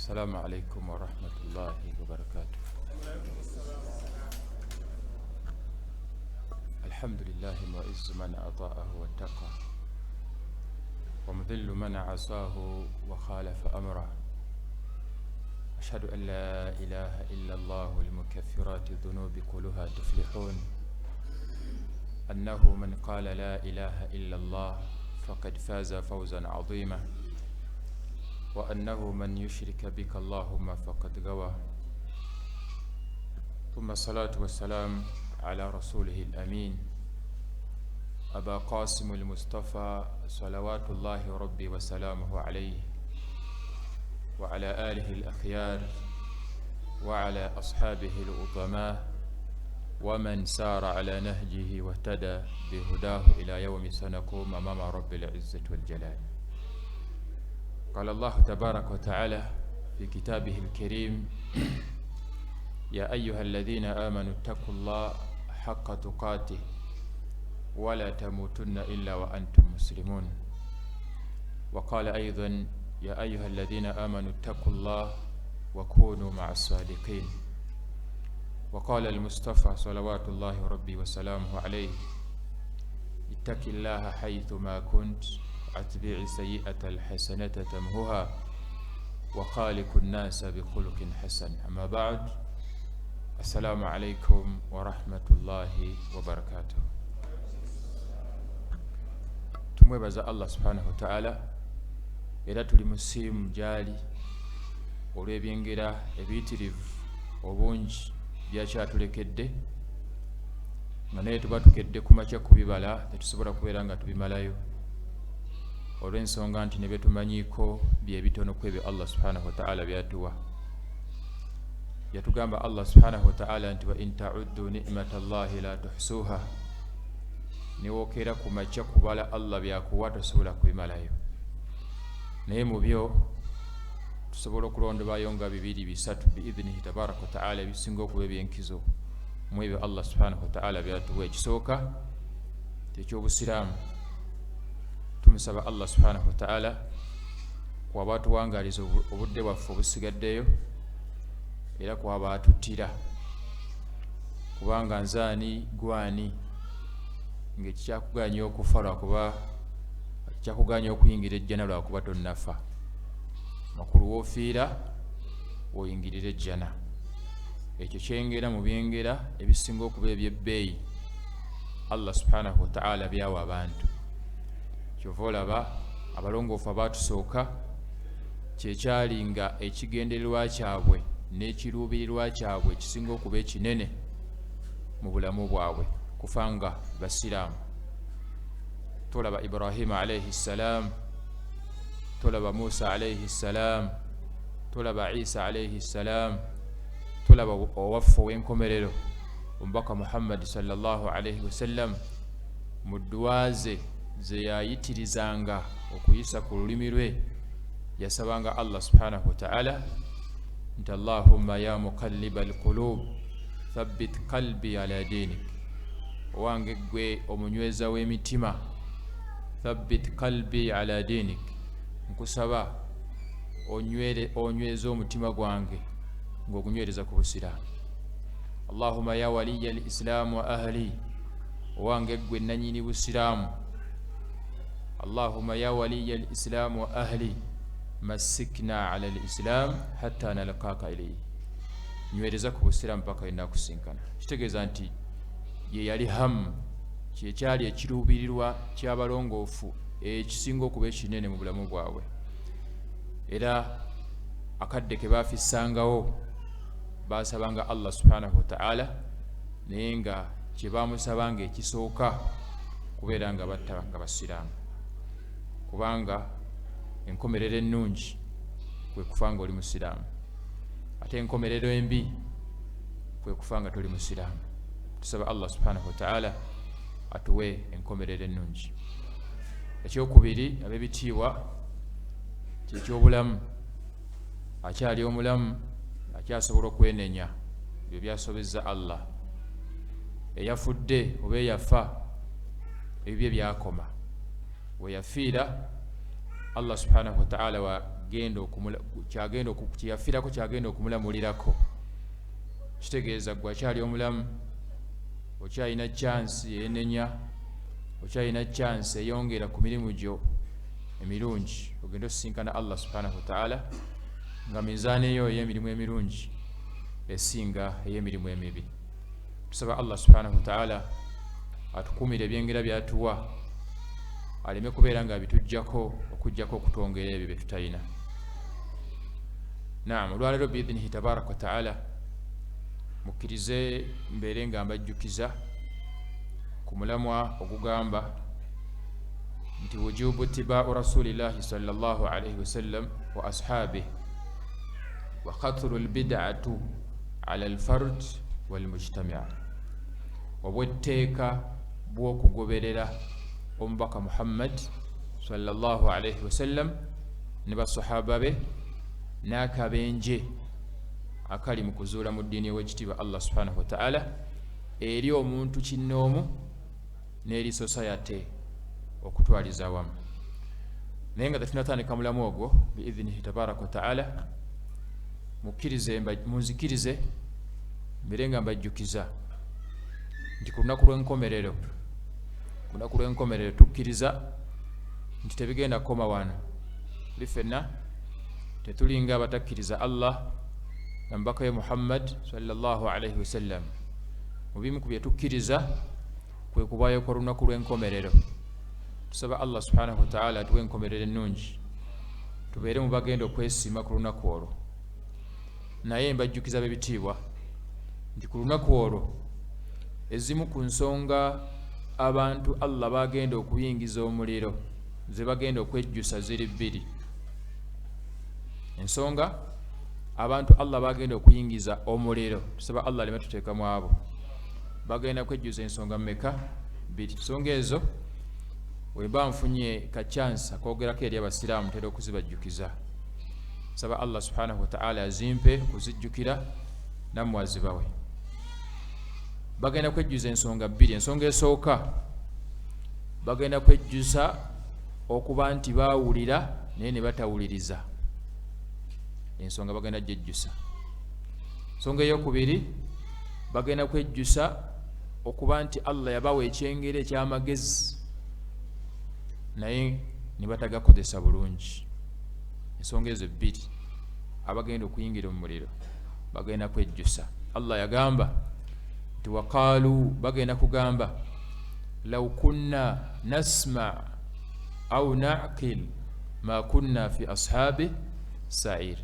السلام عليكم ورحمة الله وبركاته. الحمد لله معز من أطاعه واتقى ومذل من عصاه وخالف أمره. أشهد أن لا إله إلا الله المكفرات الذنوب كلها تفلحون. أنه من قال لا إله إلا الله فقد فاز فوزا عظيما. وأنه من يشرك بك اللهم فقد غوى. ثم الصلاة والسلام على رسوله الأمين أبا قاسم المصطفى صلوات الله ربي وسلامه عليه وعلى آله الأخيار وعلى أصحابه العظماء ومن سار على نهجه واهتدى بهداه إلى يوم سنقوم أمام رب العزة والجلال. قال الله تبارك وتعالى في كتابه الكريم: يا أيها الذين آمنوا اتقوا الله حق تقاته ولا تموتن إلا وأنتم مسلمون. وقال أيضا: يا أيها الذين آمنوا اتقوا الله وكونوا مع الصادقين. وقال المصطفى صلوات الله ربي وسلامه عليه: اتق الله حيثما كنت أتبع سيئة الحسنة تمهها وخالق الناس بخلق حسن. أما بعد، السلام عليكم ورحمة الله وبركاته. tumwebaza Allah subhanahu wa ta'ala era tuli musimu jali olw'ebyengera ebiyitirivu obungi byakyatulekedde nga naye tuba tukedde ku makya kubibala tetusobola kubeera nga tubimalayo olw'ensonga nti ne betumanyiiko byebitono ku ebyo Allah subhanahu wa ta'ala byatuwa. Yatugamba Allah subhanahu wa ta'ala nti: wa in ta'uddu ni'mata Allahi la tuhsuha. Niwookera ku makya kubala Allah byakuwa tosobola kubimalayo, naye mu byo tusobola okulondobayo nga 2-3 biidhnihi tabaraka wa ta'ala ebisinga okuba ebyenkizo mu ebyo Allah subhanahu wa ta'ala byatuwa. Ekisooka tekyobusiraamu. Tumusaba Allah subhanahu wa ta'ala kwaba atuwangaliza obudde bwaffe obusigaddeyo era kwaba atuttira, kubanga nzaani gwani ng'ekikyakuganya okufa lwakuba kyakuganya okuyingira ejjana lwakuba tonnafa. Makulu woofiira oyingirira ejjana. Ekyo kyengera mu byengera ebisinga okuba ebyebbeeyi Allah subhanahu wa ta'ala byawa abantu. Kyova olaba abalongoofu abaatusooka kyekyali nga ekigendererwa kyabwe n'ekiruubirirwa kyabwe ekisinga okuba ekinene mu bulamu bwabwe kufanga basiraamu. Tolaba Ibrahima alayhi salam, tolaba Musa alayhi salam, tolaba Isa alayhi salam, tolaba owaffe ow'enkomerero omubaka Muhammad sallallahu alayhi wasallam mu dduwa ze yayitirizanga okuyisa ku lulimi lwe yasabanga Allah subhanahu wa ta'ala nti: Allahumma ya muqalliba alqulub thabbit qalbi ala dinik. Owange gwe omunyweza w'emitima, thabbit qalbi ala dinik, nkusaba onyweza omutima gwange ng'ogunywereza ku busiraamu. Allahumma ya waliya al-islam wa ahli, owange gwe nanyini busiraamu. Allahumma ya waliya al-islam wa ahli massikna ala al-islam hatta nalqaka ilayhi, nywereza ku busiraamu paka inakusinkana. Kitegeeza nti ye yali hamu, kyekyali ekiruubirirwa ky'abalongoofu ekisinga okuba ekinene mu bulamu bwabwe, era akadde ke baafissangawo baasabanga Allah subhanahu wa ta'ala, naye nga kye baamusabanga ekisooka kubeera nga batta nga basiraamu, kubanga enkomerero ennungi kwe kufa nga oli musiraamu, ate enkomerero embi kwe kufa nga toli musiraamu. Tusaba Allah subhanahu wa ta'ala atuwe enkomerero ennungi. Ekyokubiri, ab'ebitiibwa kyekyobulamu. Akyali omulamu akyasobola okwenenya ebyo byasobezza Allah. Eyafudde oba eyafa ebibye byakoma. We yafiira Allah subhanahu wa ta'ala kyeyafiirako kyagenda okumulamulirako. Kitegeeza gwe akyali omulamu, okyalina chance yenenya, okyalina chance eyongera ku mirimu gyo emirungi, ogenda osisinkana Allah subhanahu wa ta'ala nga mizaani eyo ey'emirimu emirungi esinga ey'emirimu emibi. Tusaba Allah subhanahu wa ta'ala atukumire ebyengera byatuwa, aleme kubeera nga bitujjako okujjako okutwongera ebyo bye tutalina. Naam, olwaleero biidhinihi tabaraka wa ta'ala mukkirize mbeere nga mbajjukiza ku mulamwa ogugamba nti wujubu ittibaa'u rasulillahi sallallahu alayhi wasallam wa ashabihi wa khatru albid'atu ala alfard walmujtama', obwetteeka bw'okugoberera omubaka Muhammad sallallahu alayhi wasallam ne basahaba be n'akabenje akali mu kuzuula mu ddiini ow'ekitiibwa Allah subhanahu wa ta'ala eri omuntu kinnoomu n'eri society okutwaliza awamu. Naye nga tetunnatandika mulamu ogwo biidhinihi tabaraka wa ta'ala, munzikirize mbeere nga mbajjukiza nti ku lunaku lw'enkomerero tukkiriza nti tebigenda kukoma wano. Tuli ffenna tetulinga abatakkiriza Allah na mubaka we Muhammad sallallahu alayhi wasallam. Mu bimu ku bye tukkiriza kwe kubaayo kwa lunaku lw'enkomerero. Tusaba Allah subhanahu wa ta'ala atuwe enkomerero ennungi, tubeere mu bagenda okwesiima ku lunaku olwo. Naye mbajjukiza b'ebitiibwa nti ku lunaku olwo ezimu ku nsonga abantu Allah bagenda okuyingiza omuliro ze bagenda okwejjusa ziri bbiri. Ensonga abantu Allah bagenda okuyingiza omuliro, tusaba Allah aleme tuteeka mu abo, bagenda kwejjuza ensonga mmeka? Bbiri. Ensonga ezo weba nfunye ka chance akoogerako eri abasiraamu ntera okuzibajjukiza. Saba Allah subhanahu wa ta'ala azimpe kuzijjukira nammwe azibawe. Bagenda kwejjuza ensonga bbiri. Ensonga esooka bagenda kwejjusa okuba nti baawulira naye ne batawuliriza. Ensonga bagenda gyejjusa. Ensonga ey'okubiri bagenda kwejjusa okuba nti Allah yabawa ekyengera eky'amagezi naye ne batagakozesa bulungi. Ensonga ezo bbiri abagenda okuyingira mu muliro bagenda kwejjusa. Allah yagamba nti waqaalu, bagenda kugamba law kunna nasma au na'qil ma kunna fi ashabi sa'ir.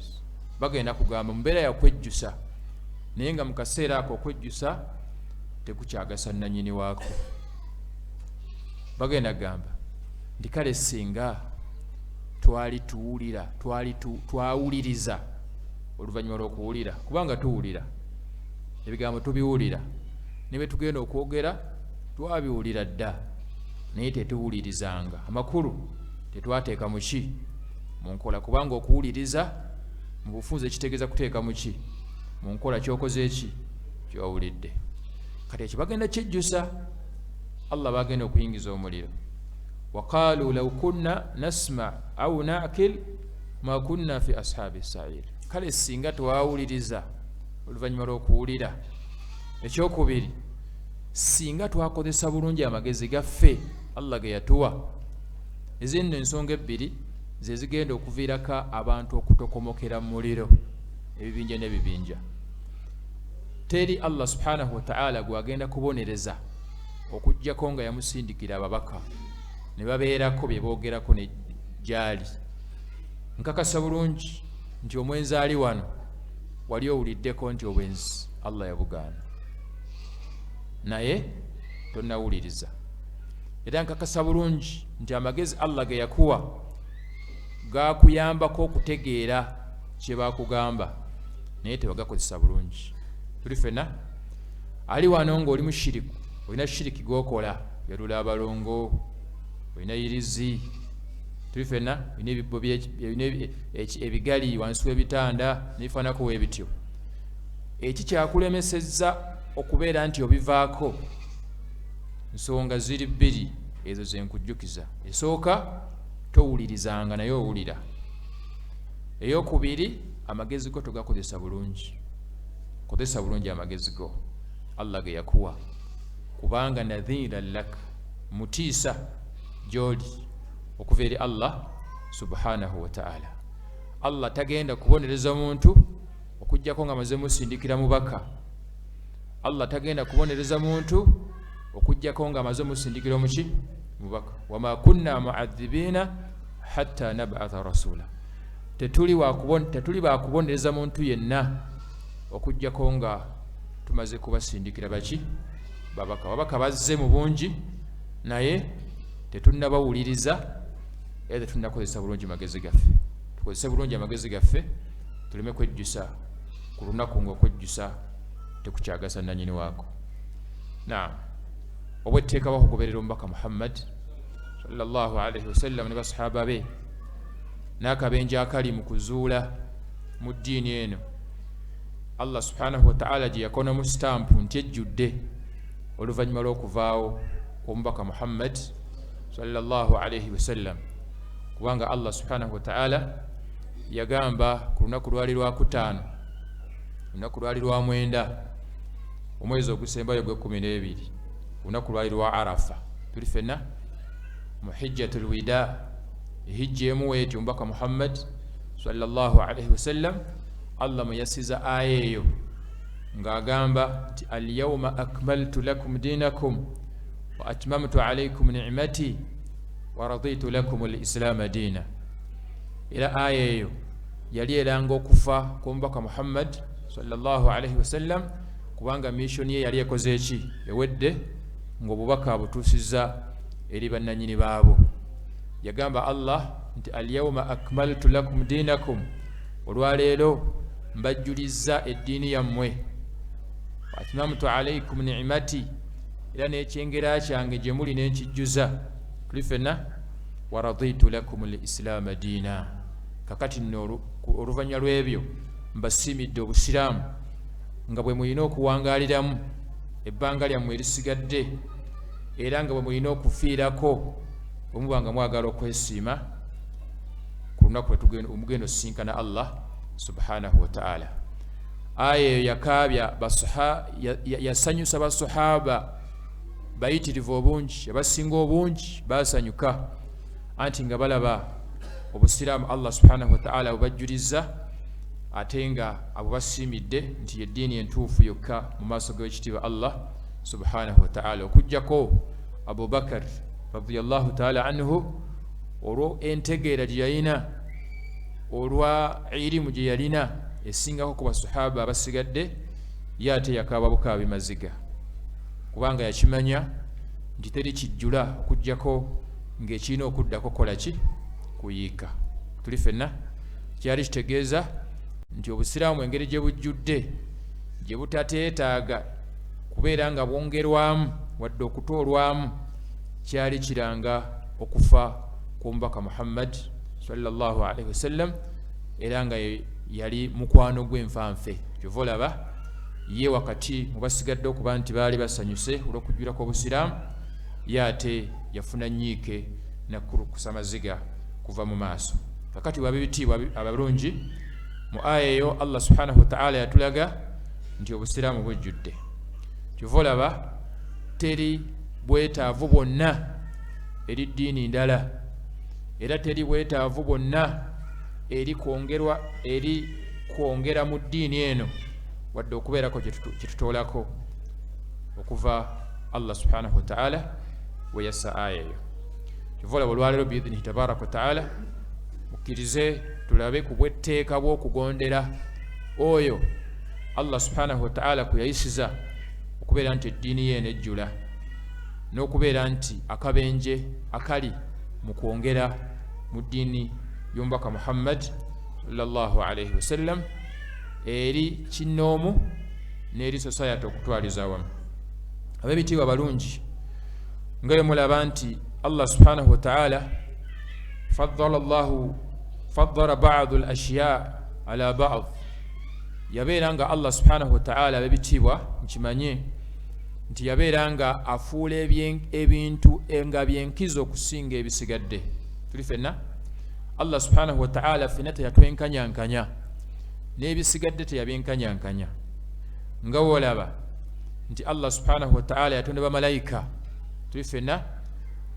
Bagenda kugamba mbeera ya kwejjusa naye nga mu kaseera ako okwejjusa tekukyagasa nannyini waako. Bagenda kugamba nti kale singa twawuliriza oluvannyuma lw'okuwulira, kubanga tuwulira ebigambo tubiwulira, ne bwe tugenda okwogera twabiwulira dda naye tetuwulirizanga. Amakulu tetwateeka mu ki? Mu nkola, kubanga okuwuliriza mu bufunze kitegeeza kuteeka mu ki? Mu nkola ky'okoze eki? Ky'owulidde. Kati ekyo bagenda kyejjusa. Allah bagenda okuyingiza omuliro. Waqaalu law kunna nasma au na'kil ma kunna fi ashabi sa'ir. Kale singa twawuliriza oluvannyuma lw'okuwulira. Ekyokubiri, singa twakozesa bulungi amagezi gaffe Allah ge yatuwa. Ezinno ensonga ebbiri ze zigenda okuviirako abantu okutokomokera mu muliro, ebibinja n'ebibinja. Teri Allah subhanahu wa ta'ala gwagenda kubonereza okujjako nga yamusindikira ababaka ne babeerako bye boogerako ne gyali. Nkakasa bulungi nti omwenzi ali wano wali owuliddeko nti obwenzi Allah yabugaana naye tonnawuliriza. Era nkakasa bulungi nti amagezi Allah ge yakuwa gaakuyambako okutegeera kye baakugamba naye tebagakozesa bulungi. Tuli ffenna ali wano ng'oli mushiriku, olina shiriki gw'okola, yalula abalongo, olina irizi. Tuli ffenna olina ebigali wansi w'ebitanda n'ebifaanako weebityo. Eki kyakulemesezza okubeera nti obivaako. Nsonga ziri bbiri ezo ze nkujjukiza. Esooka towulirizanga naye owulira. eyokubiri amagezi go togakozesa bulungi, kozesa bulungi amagezi go Allah ge yakuwa, kubanga nadhiran lak, mutiisa gy'oli okuva eri Allah subhanahu wa ta'ala. Allah tagenda kubonereza muntu okujjako nga maze musindikira mubaka. Allah tagenda kubonereza muntu okujjako nga maze musindikira muki mubaka. Wama kunna mu'adhibina hatta nab'atha rasula, tetuli bakubonereza muntu yenna okujjako nga tumaze kubasindikira baki babaka. Babaka bazze mu bungi naye tetunnabawuliriza era tetunnakozesa bulungi magezi gaffe. Tukozese bulungi amagezi gaffe tuleme kwejjusa ku lunaku ng'okwejjusa tekukyagasa nannyini waako. Obwetteeka bakugoberera omubaka Muhammad sallallahu alaihi wasallam ne basahaba be n'akabenje akali mu kuzuula mu ddiini eno, Allah subhanahu wa ta'ala gye yakonamu sitampu nti ejjudde oluvannyuma lw'okuvaawo omubaka Muhammad sallallahu alaihi wasallam. Kubanga Allah subhanahu wa ta'ala yagamba ku lunaku lwali lwakutaano, lunaku lwali lwa mwenda omwezi ogusembayo gwe12, lunaku lwali lwa Arafa. Tuli fenna mu hijjatul wida, hijja emu weeti omubaka Muhammad sallallahu alaihi wasallam Allah muyasiza aya eyo ng'agamba nti alyawma akmaltu lakum dinakum wa atmamtu alaykum ni'mati wa raditu lakum al-islam diina. Era aya eyo yali eranga okufa kw'omubaka Muhammad sallallahu alaihi wasallam, kubanga mission ye yali ekoze eki ewedde ng'obubaka abutuusizza eri bannannyini baabo. Yagamba Allah nti alyawma akmaltu lakum dinakum, olwaleero mbajjulizza eddiini yammwe, wa atmamtu alaykum ni'mati, era n'ekyengera kyange gye muli n'enkijjuza. Tuli fenna wa raditu lakum al-islaama diina. Kakati nno oluvannyuma lw'ebyo mbasiimidde obusiraamu nga bwe mulina okuwangaaliramu ebbanga lyammwe erisigadde, era nga bwe mulina okufiirako bwe muba nga mwagala okwesiima ku lunaku omugenda osisinkana Allah subhanahu wa ta'ala. Aya eyo yakaabya yasanyusa basahaba bayitirivu obungi, abasinga obungi basanyuka anti nga balaba obusiraamu Allah subhanahu wa ta'ala bubajjuliza, ate nga abo basiimidde nti yeddiini entuufu yokka mu maaso g'ekitiibwa Allah subhanahu wa ta'ala. Okujjako Abu Bakar radiyallahu ta'ala anhu olwo entegeera gye yalina, olwa irimu gye yalina esingako ku basahaba abasigadde, ye ate yakaaba bukaabi maziga, kubanga yakimanya nti teri kijjula okujjako ng'ekirina okuddako kola ki kuyiika. Tuli fenna kyali kitegeeza nti obusiraamu engeri gye bujjudde gye butateetaaga kubeera nga bwongerwamu wadde okutoolwamu, kyali kiranga okufa kw'omubaka Muhammad sallallahu alaihi wasallam, era nga yali mukwano gw'enfanfe. Kyova olaba ye wakati mu basigadde okuba nti baali basanyuse olw'okujjula kw'obusiraamu, ye ate yafuna nnyiike nakulukusa amaziga kuva mu maaso. Kakati wabibitiibwa abalungi, mu aya eyo Allah subhanahu wa ta'ala yatulaga nti obusiraamu bujjudde. Kyova olaba teri bwetaavu bwonna eri ddiini ndala, era teri bwetaavu bwonna eri kwongera mu ddiini eno wadde okubeerako kye tutoolako okuva Allah subhanahu wa ta'ala we yassa aya eyo. Kyova olaba olwaleero biidhinihi tabaraka wa ta'ala mukkirize tulabe ku bwetteeka bw'okugondera oyo Allah subhanahu wa ta'ala kwe yayisiza okubeera nti eddiini ye enejjula, n'okubeera nti akabenje akali mu kwongera mu ddiini y'omubaka Muhammad sallallahu alaihi wasallam eri kinnoomu n'eri society okutwaliza wamu. Ab'ebitiibwa balungi, nga bwe mulaba nti Allah subhanahu wa ta'ala faddala ba'd al-ashya' ala ba'd, yabeera nga Allah subhanahu wa ta'ala ab'ebitiibwa nkimanye nti yabeera nga afuula ebintu nga byenkizo okusinga ebisigadde. Tuli fenna Allah subhanahu wa ta'ala ffenna teyatwenkanyankanya n'ebisigadde teyabyenkanyankanya nga wolaba nti Allah subhanahu wa ta'ala yatonda bamalayika tuli ffenna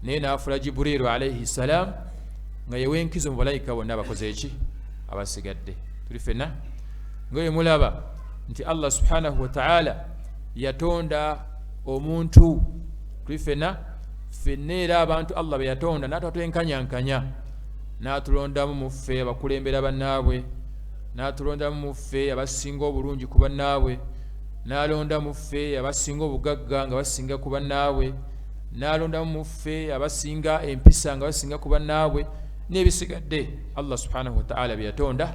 naye n'afuula Jibrilu alayhi salam nga yewenkizo mu balayika bonna abakoze eki abasigadde tuli ffenna nga bwe mulaba nti Allah subhanahu wa ta'ala yatonda omuntu tuli ffenna era abantu Allah be yatonda n'atatwenkanyankanya n'atulondamu mu ffe abakulembera bannaabwe n'atulondamu mu ffe abasinga obulungi ku bannaabwe n'alonda mu ffe abasinga obugagga nga basinga ku bannaabwe n'alondamu mu ffe abasinga empisa nga basinga ku bannaabwe n'ebisigadde Allah subhanahu wa ta'ala bye yatonda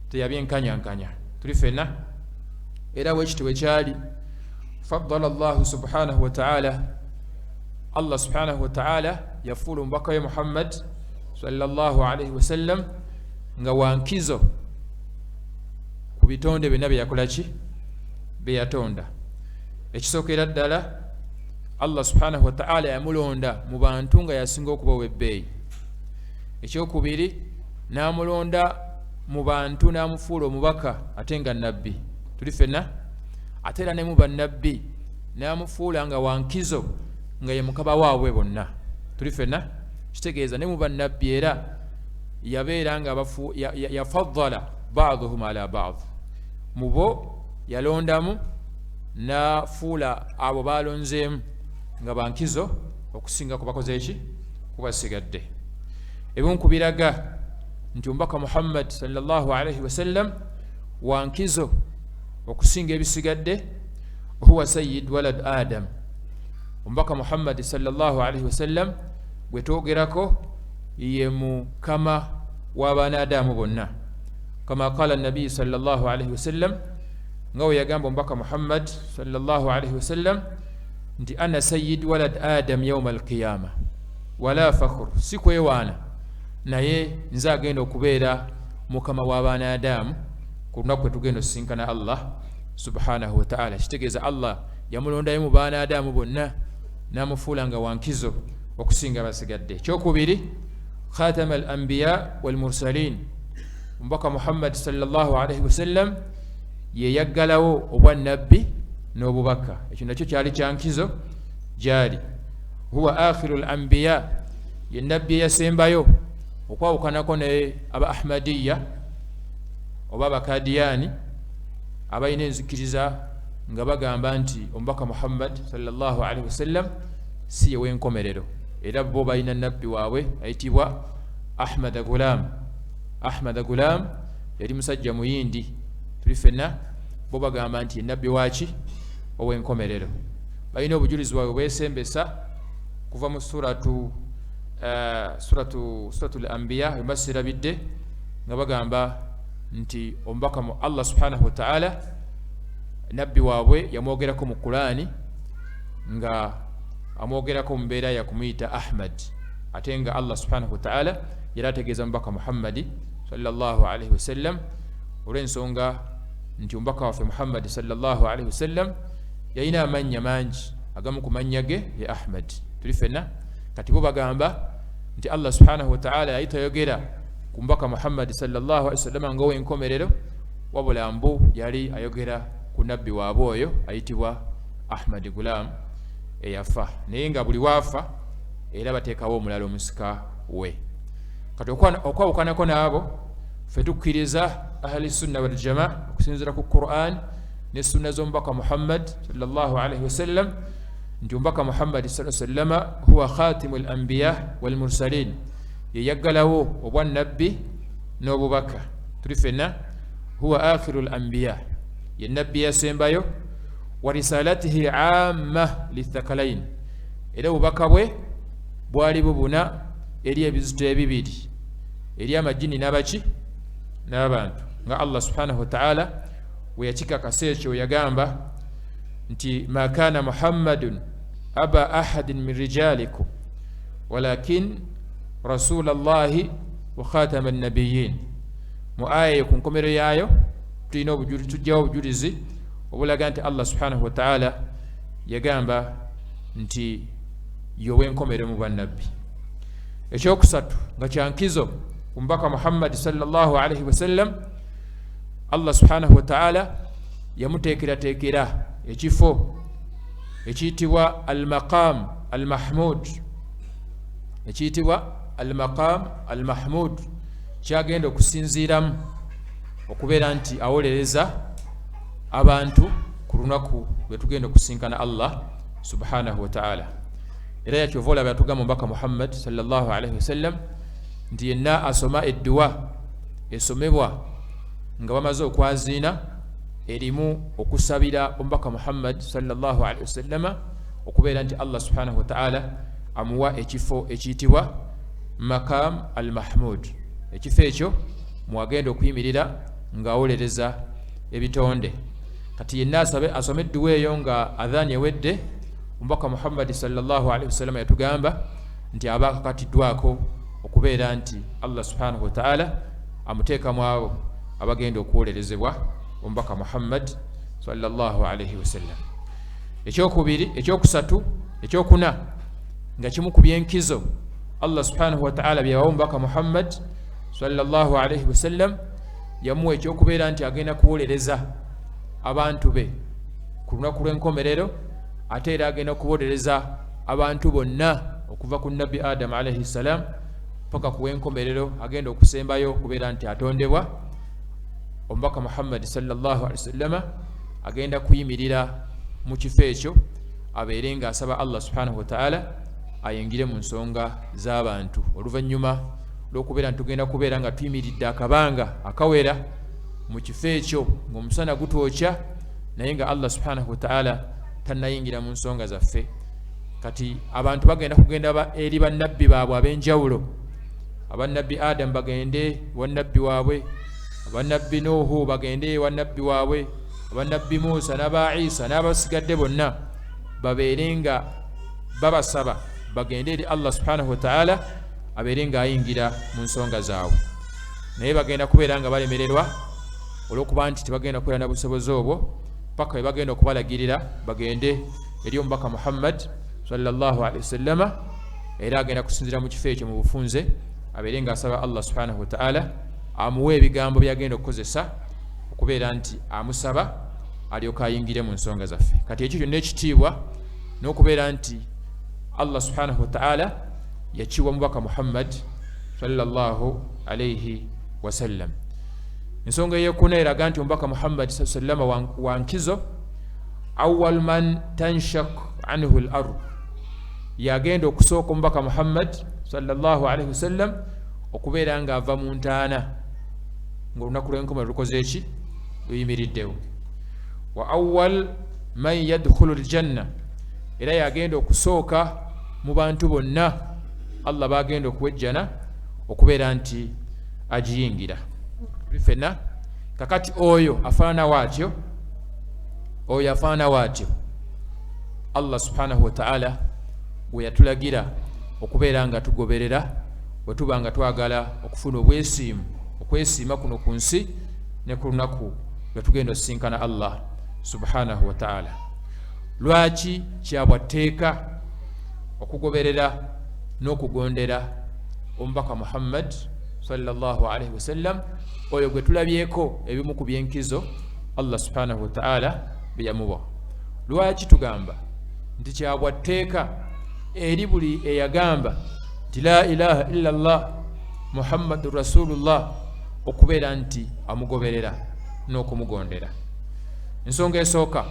teyabyenkanyankanya tuli ffenna era bwekiti bwe kyali faddala Allah subhanahu wa ta'ala Allah subhanahu wa ta'ala yafuula omubaka we Muhammad sallallahu alayhi wa sallam nga wankizo ku bitonde byonna bye yakola ki bye yatonda ekisookera ddala Allah subhanahu wa ta'ala yamulonda mu bantu nga yasinga okuba ow'ebbeeyi ekyokubiri n'amulonda mu bantu n'amufuula omubaka ate nga nabbi tuli ffenna ate era ne mu bannabbi n'amufuula nga wankizo nga ye mukaba waabwe bonna tuli ffenna kitegeeza ne mu bannabbi era yabeera nga yafaddala ba'duhum ala ba'd mu bo yalondamu n'afuula abo balonzeemu nga bankizo okusinga ku bakoze eki kubasigadde ebimu ku biraga nti omubaka Muhammad sallallahu alayhi wa sallam wankizo okusinga ebisigadde huwa sayyid walad Adam omubaka Muhammad sallallahu alayhi wa sallam gwe twogerako ye mukama w'abaana Adamu bonna kama qala nabi sallallahu alayhi wa sallam nga we yagamba omubaka Muhammad sallallahu alayhi wa sallam nti ana sayyid walad Adam yawma alqiyama wala fakhur si kwewaana naye nze agenda okubeera mukama w'abaana Adamu ku lunaku kwe tugenda osisinkana Allah subhanahu wa ta'ala kitegeeza Allah yamulondayo mu baana Adamu bonna n'amufuula nga wankizo okusinga abasigadde ekyokubiri khatama al anbiya wal mursalin omubaka Muhammad sallallahu alayhi wa sallam ye yaggalawo obwannabbi n'obubaka ekyo nakyo kyali kyankizo gyali huwa akhiru al anbiya ye nabbi yasembayo okwawukanako ne aba ahmadiya oba abakadiyani abalina enzikiriza nga bagamba nti omubaka Muhammad sallallahu alaihi wasallam si ye w'enkomerero era bo balina nabbi waabwe ayitibwa Ahmad Gulam. Ahmad Gulam yali musajja muyindi tuli ffenna bo bagamba nti ye nabbi waaki ow'enkomerero balina obujulizi bwabwe bwesembesa kuva mu suratul anbiya wembasirabidde nga bagamba nti omubaka mu Allah subhanahu wa ta'ala nabbi waabwe yamwogerako mu Qur'ani nga amwogerako mu mbeera ya kumuyita Ahmad ate nga Allah subhanahu wa ta'ala yali ategeeza mubaka Muhammadi sallallahu alaihi wasallam olw'ensonga nti omubaka waffe Muhammadi sallallahu alaihi wasallam yalina amannya mangi agamu ku mannya ge ye Ahmad tuli ffenna kati bo bagamba nti Allah subhanahu wa ta'ala yali tayogera ku mubaka Muhammad sallallahu alaihi wasallam nga ow'enkomerero wabula mbu yali ayogera ku nabbi waabwe oyo ayitibwa Ahmad Gulam eyafa naye nga buli waafa era bateekawo omulala omusika we kati okwawukanako naabo ffe tukkiriza ahli sunna wal jamaa okusinziira ku Qur'an ne sunna z'omubaka Muhammad sallallahu alaihi wasallam nti omubaka Muhammad sallallahu alaihi wasallam huwa khatimul anbiya wal mursalin ye yaggalawo obwannabbi n'obubaka tuli ffenna huwa akhirul anbiya ye nabbi yasembayo wa risalatihi amma lithakalain era obubaka bwe bwali bubuna eri ebizito ebibiri eri amajini n'abaki n'abantu nga Allah subhanahu wa ta'ala we yakikakasa ekyo yagamba nti ma kana Muhammadun aba ahadin min rijalikum walakin rasulallahi wa khatama an-nabiyyin mu aya ku nkomero yaayo tulina obujulizi tujjawo obujulizi obulaga nti Allah subhanahu wa ta'ala yagamba nti yowe nkomere mu bannabbi ekyokusatu nga kyankizo umbaka Muhammad sallallahu alaihi wasallam Allah subhanahu wa ta'ala yamuteekerateekera ekifo ekiyitibwa al-maqam al-mahmud, ekiyitibwa al-maqam al-mahmud, kyagenda okusinziiramu okubeera nti awolereza abantu ku lunaku lwe tugenda okusinkana Allah subhanahu wa ta'ala. Era yakyova olaba yatugamba omubaka Muhammad sallallahu alaihi wasallam nti yenna asoma edduwa esomebwa nga bamaze okwaziina erimu okusabira omubaka Muhammad sallallahu alaihi wasallama okubeera nti Allah subhanahu wa ta'ala amuwa ekifo ekiyitibwa maqam al-mahmud. Ekifo ekyo mwagenda okuyimirira ng'awolereza ebitonde. Kati yenna asome edduwa eyo nga adhaani ewedde, omubaka Muhammad sallallahu alaihi wasallam yatugamba nti aba akakatiddwako okubeera nti Allah subhanahu wa ta'ala amuteekamu abo abagenda okuwolerezebwa omubaka Muhammad sallallahu alaihi wasallam. Ekyokubiri, ekyokusatu, ekyokuna nga kimu ku byenkizo Allah subhanahu wa ta'ala byawa omubaka Muhammad sallallahu alaihi wasallam, yamuwa ekyokubeera nti agenda kuwolereza abantu be ku lunaku lw'enkomerero, ate era agenda kuwolereza abantu bonna okuva ku nabbi Adam alaihi salam paka ku w'enkomerero agenda okusembayo okubeera nti atondebwa. Omubaka Muhammad sallallahu alaihi wasallama agenda kuyimirira mu kifo ekyo abeere nga asaba Allah subhanahu wa ta'ala ayingire mu nsonga z'abantu oluvannyuma lw'okubeera nti tugenda kubeera nga tuyimiridde akabanga akawera mu kifo ekyo ng'omusana gutwokya naye nga Allah subhanahu wa ta'ala tannayingira mu nsonga zaffe. Kati abantu bagenda kugenda eri bannabbi baabwe ab'enjawulo. Abannabbi Adam bagende wannabbi waabwe, abannabbi Nuhu bagende wannabbi waabwe, abannabbi Musa n'aba Isa n'abasigadde bonna babeere nga babasaba bagende eri Allah subhanahu wa ta'ala abeere nga ayingira mu nsonga zaabwe. Naye bagenda kubeera nga balemererwa olw'okuba nti tebagenda kubeera na busobozi obwo paka bwe bagenda okubalagirira bagende eri omubaka Muhammad sallallahu alaihi wasallama, era agenda kusinzira mu kifo ekyo mu bufunze abeere nga asaba Allah subhanahu wa ta'ala amuwe ebigambo byagenda okukozesa okubeera nti amusaba alyoka ayingire mu nsonga zaffe. Kati ekyo kyonna ekitiibwa n'okubeera nti Allah subhanahu wa ta'ala yakiwa mubaka Muhammad sallallahu alaihi wasallam. Ensonga ey'okuna eraga nti omubaka Muhammad sallallahu alaihi wasallam wankizo awwal man tanshaq anhu al-ard, yagenda okusooka omubaka Muhammad sallallahu alaihi wasallam okubeera nga ava mu ntaana ng'olunaku lw'enkomerero lukoze eki luyimiriddewo. Wa awwal man yadkhulu al-janna, era yagenda okusooka mu bantu bonna Allah bagenda okuwejjana okubeera nti agiyingira. Fenna kakati oyo afaanana waatyo, oyo afaanana waatyo Allah subhanahu wa ta'ala bwe yatulagira okubeera nga tugoberera bwe tuba nga twagala okufuna obwesiimu, okwesiima kuno ku nsi ne ku lunaku lwe tugenda okusinkana Allah subhanahu wa ta'ala. Lwaki kyabwatteeka okugoberera n'okugondera omubaka Muhammad sallallahu alaihi wasallam, oyo gwe tulabyeko ebimu ku byenkizo Allah subhanahu wa ta'ala bye yamuwa. Lwaki tugamba nti kyabwatteeka eri buli eyagamba nti la ilaha illa Allah Muhammadur Rasulullah okubeera nti amugoberera n'okumugondera? Ensonga esooka,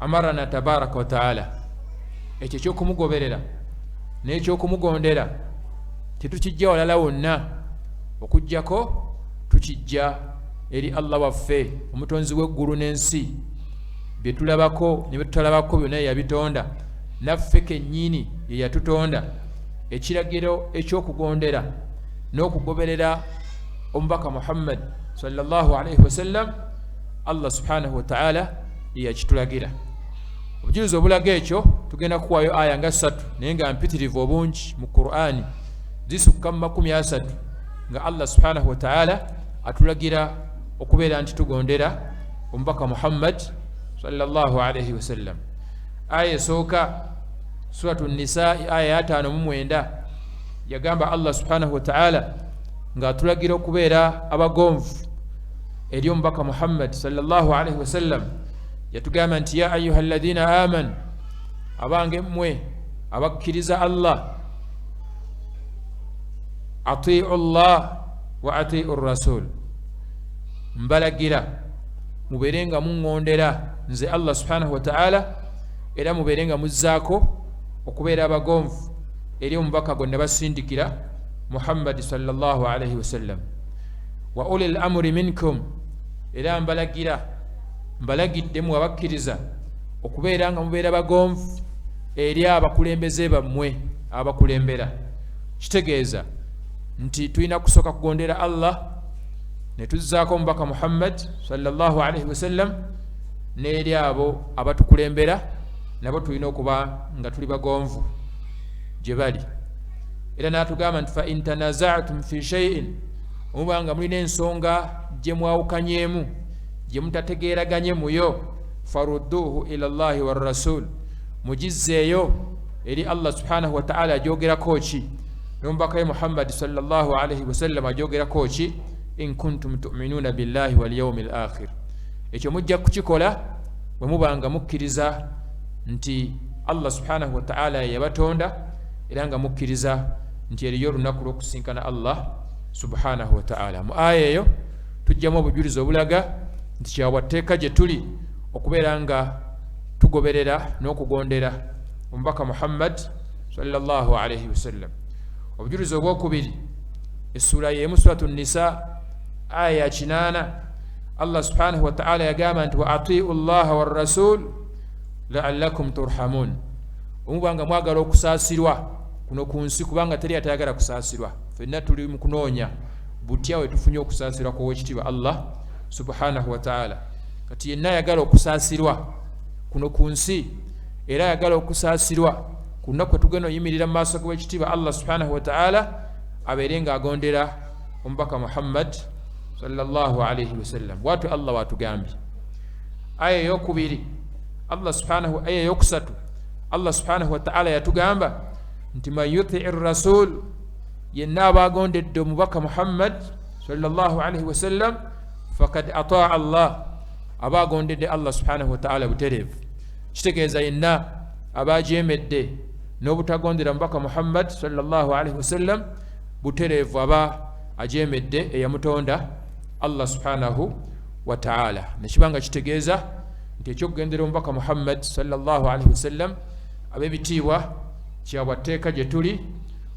amarana tabaraka wa ta'ala, ekyo ky'okumugoberera n'ekyokumugondera tetukijja walala wonna, okujjako tukijja eri Allah waffe omutonzi w'eggulu n'ensi, bye tulabako ne bye tutalabako byonna yabitonda, naffe kennyini ye yatutonda. Ekiragiro eky'okugondera n'okugoberera omubaka Muhammad sallallahu alaihi wasallam Allah subhanahu wa ta'ala ye yakitulagira. Obujulizi obulaga ekyo tugenda kuwaayo aya nga 3 naye nga mpitirivu obungi mu Qur'ani zisukka mu 30 nga Allah subhanahu wa ta'ala atulagira okubeera nti tugondera omubaka Muhammad sallallahu alaihi wasallam. Aya esooka suratu Nisa aya ya 5 mu 9 yagamba Allah subhanahu wa ta'ala nga tulagira okubeera abagonvu eri omubaka Muhammad sallallahu alaihi wasallam. Yatugamba nti ya ayuha alladhina amanu, abange mmwe abakkiriza Allah, atiu Allah wa atiu rasul, mbalagira muberenga muŋŋondera nze Allah subhanahu wa ta'ala, era muberenga muzzaako okubeera abagonvu eri omubaka gwe nabasindikira Muhammad sallallahu alaihi wasallam. Wa ulil amri minkum, era mbalagidde mu abakkiriza okubeera nga mubeera bagonvu eri abakulembeze bammwe abakulembera. Kitegeeza nti tulina kusooka kugondera Allah ne tuzzaako omubaka Muhammad sallallahu alaihi wasallam, n'eri abo abatukulembera nabo tulina okuba nga tuli bagonvu gye bali. Era n'atugamba nti fa in tanaza'tum fi shay'in, omubanga mulina ensonga gye mwawukanyeemu gye mutategeeraganye muyo, farudduhu ila Allahi wa rasul, mugizzeeyo eri Allah subhanahu wa ta'ala ajogerako ki, n'omubaka we Muhammad sallallahu alaihi wasallam ajogerako ki, in kuntum tu'minuna billahi wal yawmil akhir. Ekyo mujja kukikola bwe mubanga mukkiriza nti Allah subhanahu wa ta'ala yabatonda, era nga mukkiriza nti eriyo olunaku lw'okusinkana Allah subhanahu wa ta'ala. Mu aya eyo tujjamu obujulizi obulaga nti kyawatteeka gye tuli okubeera nga tugoberera n'okugondera omubaka Muhammad sallallahu alaihi wasallam. Obujulizi obwokubiri, essula y'emu suratu Nisa aya 8, Allah subhanahu wa ta'ala yagamba nti wa atiu Allah wa rasul la'allakum turhamun, omubanga mwagala okusaasirwa kuno ku nsi, kubanga teri atayagala kusaasirwa. Ffenna tuli mu kunoonya butya we tufunye okusaasirwa kw'owekitiibwa Allah subhanahu wa ta'ala. Kati yenna ayagala okusaasirwa kuno ku nsi, era ayagala okusaasirwa ku lunaku kwe tugenda oyimirira mu maaso g'owekitiibwa Allah subhanahu wa ta'ala, abeere ng'agondera omubaka Muhammad sallallahu alaihi wasallam. Bw'atyo Allah watugambye. Aya eyokubiri, aya eyokusatu, Allah subhanahu wa ta'ala yatugamba nti man yuti'i rasul, yenna abagondedde omubaka Muhammad sallallahu alaihi wasallam, fakad ataa Allah, abagondedde Allah subhanahu wa ta'ala butereevu. Kitegeeza yenna abajemedde n'obutagondera mubaka Muhammad sallallahu alaihi wasallam butereevu aba ajemedde eyamutonda Allah subhanahu wa ta'ala. Nekibanga kitegeeza nti ekyokugendera omubaka Muhammad sallallahu alaihi wasallam ab'ebitiibwa kyawatteeka gye tuli,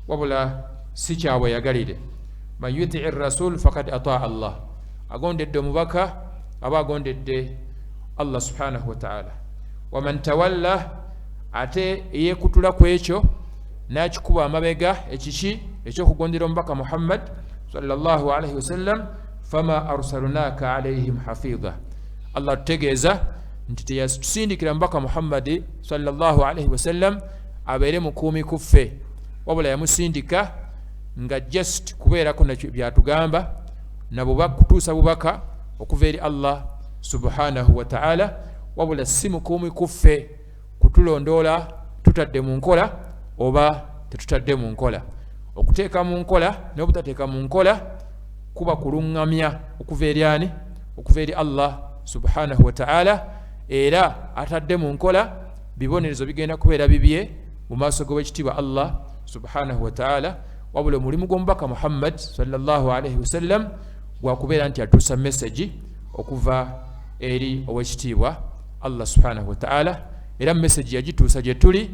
wabula si kyabweyagalire. Man yuti'i rasul fakad ataa Allah, agondedde omubaka aba agondedde Allah subhanahu wa ta'ala. Waman tawalla, ate eyekutula ku ekyo n'akikuba amabega ekiki ekyokugondera omubaka Muhammad sallallahu alaihi wasallam, fama arsalnaka alaihim hafidha, Allah tutegeeza nti teyatusindikira mubaka Muhammad sallallahu alaihi wasallam abeere mukuumi kuffe, wabula yamusindika nga just kubeerako nakyo byatugamba nabo kutuusa bubaka okuva eri Allah subhanahu wa ta'ala, wabula si mukuumi kuffe kutulondoola tutadde mu nkola oba tetutadde mu nkola. Okuteeka mu nkola n'obutateeka mu nkola kuba kuluŋŋamya okuva eri ani? Okuva eri Allah subhanahu wa ta'ala, era atadde mu nkola bibonerezo bigenda kubeera bibye mu maaso g'owekitiibwa Allah subhanahu wa ta'ala, wabula omulimu gw'omubaka Muhammad sallallahu alaihi wasallam gwakubeera nti atuusa message okuva eri owekitiibwa Allah subhanahu wa ta'ala, era message yagituusa gye tuli,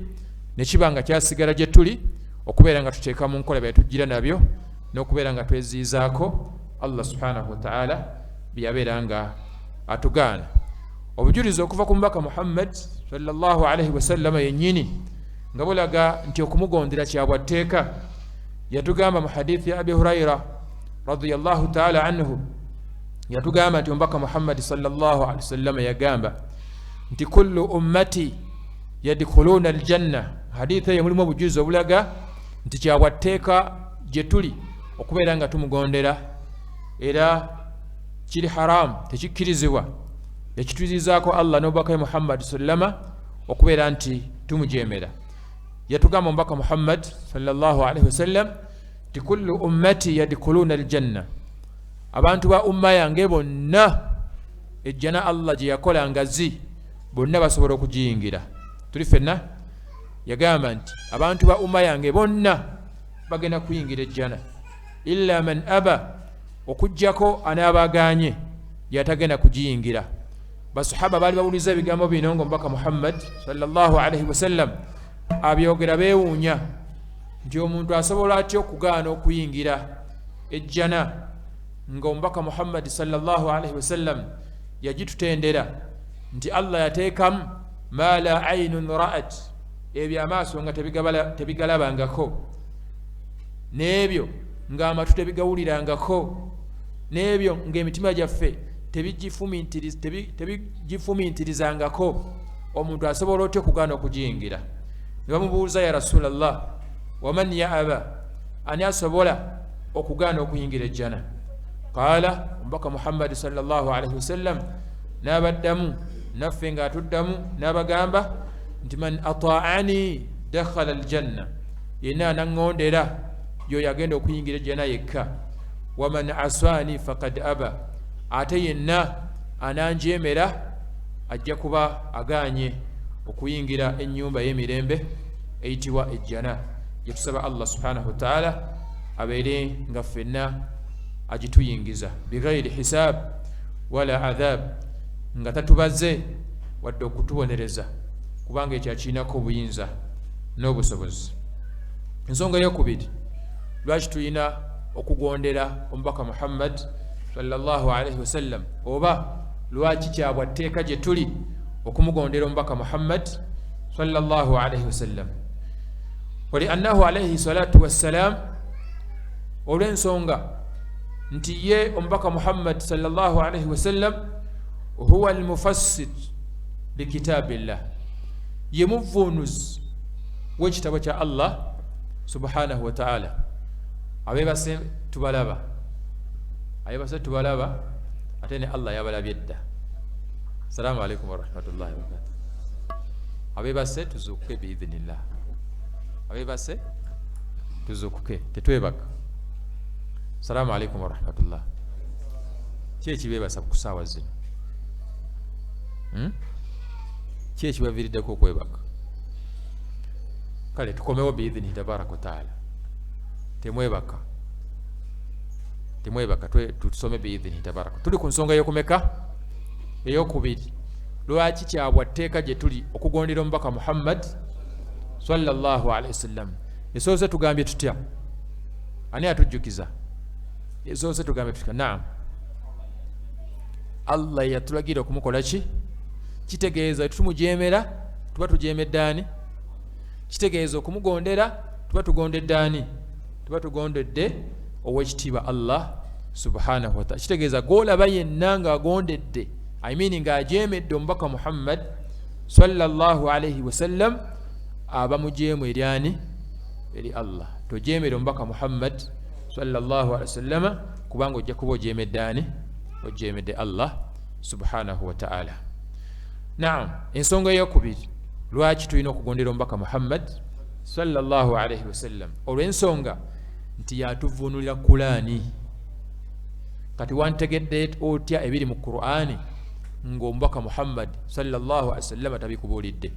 nekibanga kyasigala gye tuli okubeera nga tuteeka mu nkola byatujjira nabyo, n'okubeera nga tweziizaako Allah subhanahu wa ta'ala byabeera nga atugaana. Obujulizi okuva ku mubaka Muhammad sallallahu alaihi wasallam yennyini nga bulaga nti okumugondera kyabwatteeka. Yatugamba mu hadithi ya Abi Hurayra radiyallahu ta'ala anhu, yatugamba nti omubaka Muhammad sallallahu alaihi wasallam yagamba nti kullu ummati yadkhuluna aljanna. Hadithi eyo mulimu obujulizi obulaga nti kyabwatteeka gye tuli okubeera nga tumugondera, era kiri haramu, tekikkirizibwa ekituzizaako Allah n'omubaka we Muhammad sallama okubeera nti tumujemera. Yatugamba omubaka Muhammad sallallahu alaihi wasallam tikullu ummati yadkhuluna aljanna abantu ba umma yange bonna ejjana Allah gye yakola ngazi bonna basobola okugiyingira tuli fenna yagamba nti abantu ba umma yange bonna bagenda kuyingira ejjana illa man aba okujjako anaabaganye yatagenda kugiyingira basahaba baali bawuliza ebigambo bino ng'omubaka Muhammad sallallahu alaihi wasallam abyogera beewuunya nti omuntu asobola atya okugaana okuyingira ejjana ng'omubaka Muhammad sallallahu alaihi wasallam yagitutendera nti Allah yateekamu ma la aynun ra'at ebyo amaaso nga tebigalabangako n'ebyo ng'amatu tebigawulirangako n'ebyo ng'emitima gyaffe tebigifumiintirizangako omuntu asobola otya okugaana okugiyingira ne bamubuuza ya rasulallah waman yaaba ani asobola okugaana okuyingira ejjana qaala omubaka Muhammad sallallahu alaihi wasallam n'abaddamu naffe ng'atuddamu n'abagamba nti man ataani dakhala aljanna yenna anaŋŋondera yoyo agenda okuyingira ejjana yekka waman aswani faqad aba ate yenna ananjeemera ajja kuba aganye okuyingira ennyumba y'emirembe eyitibwa ejjana yetusaba Allah subhanahu wa ta'ala abeere nga ffenna agituyingiza bighairi hisab wala adhab nga tatubaze wadde okutubonereza kubanga ekyo akirinako obuyinza n'obusobozi ensonga eyokubiri lwaki tulina okugondera omubaka Muhammad sallallahu alaihi wasallam oba lwaki kyabwa tteeka gye tuli okumugondera omubaka Muhammad sallallahu alaihi wasallam waliannahu alaihi salatu wassalam olw'ensonga nti ye omubaka Muhammad sallallahu alaihi wasallam huwa almufassir likitabillah ye muvunuzi w'ekitabo kya Allah subhanahu wa ta'ala abebase tubalaba ate ne Allah yabalabye dda assalamu alaikum warahmatullahi wabarakatuh abebase tuzuukuke biidhinillah abebase tuzuukuke tetwebaka assalamu alaikum warahmatullah ki ekibebasa ku ssaawa zino ki ekibaviiriddeko okwebaka kale tukomewo biidhinihi tabaraka wa taala temwebaka tusome biidhinihi tabaraka tuli ku nsonga y'okumeka ey'okubiri lwaki kyabwa tteeka gye tuli okugondera omubaka Muhammad sallallahu alaihi wasallam esoose tugambye tutya ani atujjukiza esoose tugambye tutya naam Allah yatulagira okumukola ki kitegeeza tutumujeemera tuba tujeemedde ani kitegeeza okumugondera tuba tugondedde ani tuba tugondedde ow'ekitiibwa Allah subhanahu wa ta'ala kitegeeza gw'olaba yenna ng'agondedde I mean ng'ajeemedde omubaka Muhammad sallallahu alaihi wasallam aba mujeemu eri ani eri Allah tojeemere omubaka Muhammad sallallahu alaihi wasallama kubanga ojja kuba ojeemedde ani ojeemedde Allah subhanahu wa ta'ala naam ensonga ey'okubiri lwaki tulina okugondera omubaka Muhammad sallallahu alaihi wasallam olw'ensonga nti yatuvunulira Qur'ani kati wantegedde otya ebiri mu Qur'ani ng'omubaka Muhammad sallallahu alaihi wasallam tabikubuulidde